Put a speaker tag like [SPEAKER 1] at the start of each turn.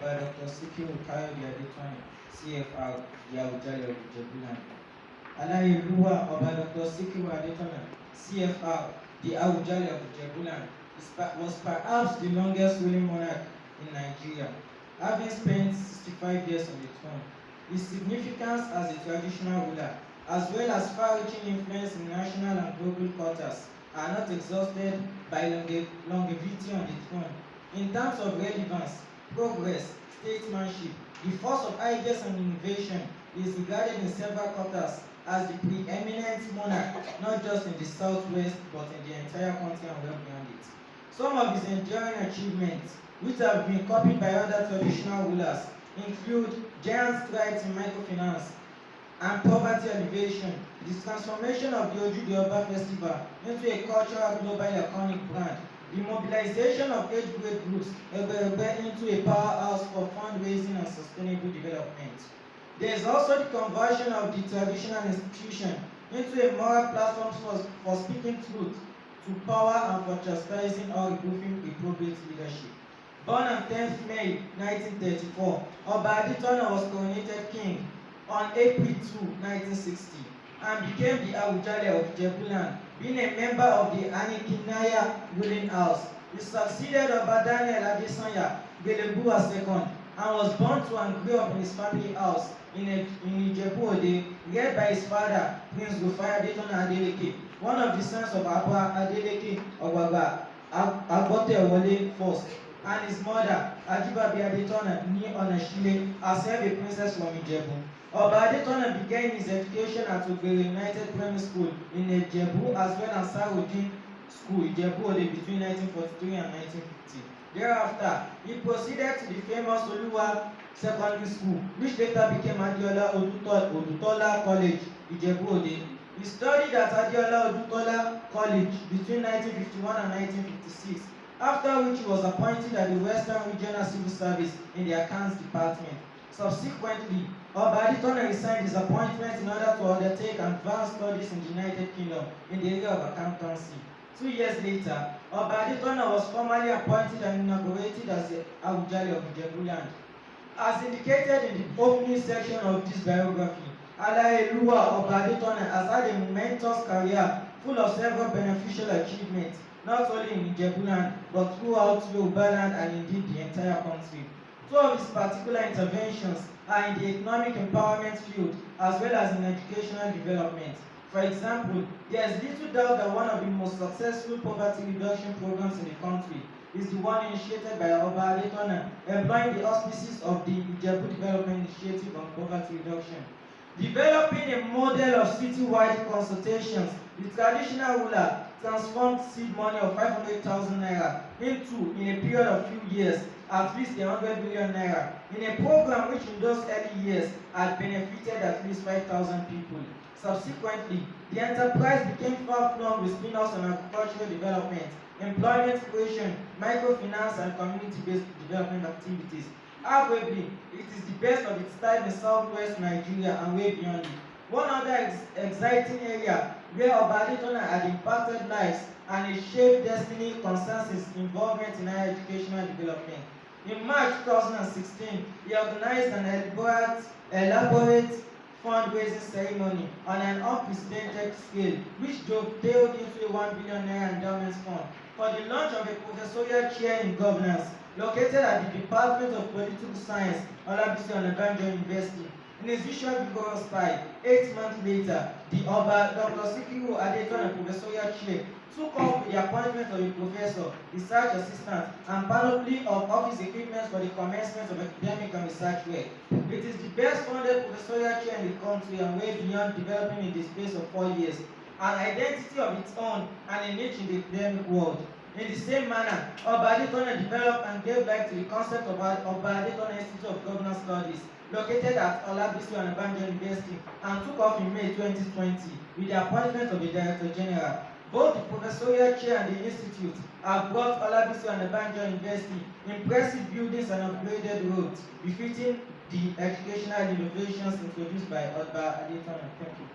[SPEAKER 1] by Dr. Sikiru Adetona, CFR, the Awujale of IjebuLand. Alayeluwa by Dr. Sikiru Adetona, CFR, the Awujale of IjebuLand, was perhaps the longest ruling monarch in Nigeria, having spent 65 years on the throne. His significance as a traditional ruler, as well as far-reaching influence in national and global quarters, are not exhausted by longevity on the throne. In terms of relevance, progress, statesmanship, the force of ideas and innovation is regarded in several quarters as the preeminent monarch, not just in the southwest, but in the entire country and well beyond it. Some of his enduring achievements, which have been copied by other traditional rulers, include giant strides in microfinance and poverty alleviation, the transformation of the Ojude festival into a cultural global iconic brand, the mobilization of age-grade groups into a powerhouse for fundraising and sustainable development. There is also the conversion of the traditional institution into a moral platform for speaking truth to power and for chastising or removing reprobate leadership. Born on 10th May 1934, Adetona was coronated king on April 2, 1960, and became the Awujale of IjebuLand, being a member of the Anikinaya ruling house. He succeeded Daniel Adesanya Gelebu II, and was born to and grew up in his family house in Ijebu-Ode, reared by his father, Prince Rufai Adetona Adeleke, one of the sons of Abba Adeleke Ogbagba Agbotewole I, and his mother, Adetona Ni Onashile, herself a princess from Ijebu. Adetona began his education at Awujale United Primary School in Ijebu, as well as Sarojin School, Ijebu-Ode, between 1943 and 1950. Thereafter, he proceeded to the famous Oluwa Secondary School, which later became Adeola Odutola College, Ijebu-Ode. He studied at Adeola Odutola College between 1951 and 1956, after which he was appointed at the Western Regional Civil Service in the Accounts Department. Subsequently, Adetona resigned his appointment in order to undertake advanced studies in the United Kingdom in the area of accountancy. 2 years later, Adetona was formally appointed and inaugurated as the Awujale of IjebuLand. As indicated in the opening section of this biography, Alayeluwa Adetona has had a momentous career full of several beneficial achievements, not only in IjebuLand, but throughout Yorubaland and indeed the entire country. Two of his particular interventions are in the economic empowerment field as well as in educational development. For example, there is little doubt that one of the most successful poverty reduction programs in the country is the one initiated by Adetona, employing the auspices of the Ijebu Development Initiative on Poverty Reduction. Developing a model of city-wide consultations, the traditional ruler transformed seed money of 500,000 naira into, in a period of few years, at least 100 million naira, in a program which in those early years had benefited at least 5,000 people. Subsequently, the enterprise became far-flung with spin-offs on agricultural development, employment creation, microfinance, and community-based development activities. Arguably, it is the best of its type in southwest Nigeria and way beyond it. One other exciting area where Adetona had impacted lives and it shaped destiny concerns his involvement in higher educational development. In March 2016, he organized an elaborate fundraising ceremony on an unprecedented scale, which dovetailed into a 1 billion naira endowment fund for the launch of a professorial chair in governance located at the Department of Political Science, Olabisi Onabanjo University. In his usual vigorous style, 8 months later, the Dr. Sikiru Adetona professorial chair took off with the appointment of a professor, research assistant, and panoply of office equipment for the commencement of academic and research work. It is the best funded professorial chair in the country and way beyond developing in the space of 4 years, an identity of its own and a niche in the academic world. In the same manner, Adetona developed and gave life to the concept of Adetona Institute of Governance Studies, located at Olabisi Onabanjo University, and took off in May 2020 with the appointment of a Director General. Both the professorial chair and the institute have brought Olabisi Onabanjo University impressive buildings and upgraded roads, befitting the educational innovations introduced by Adetona. Thank you.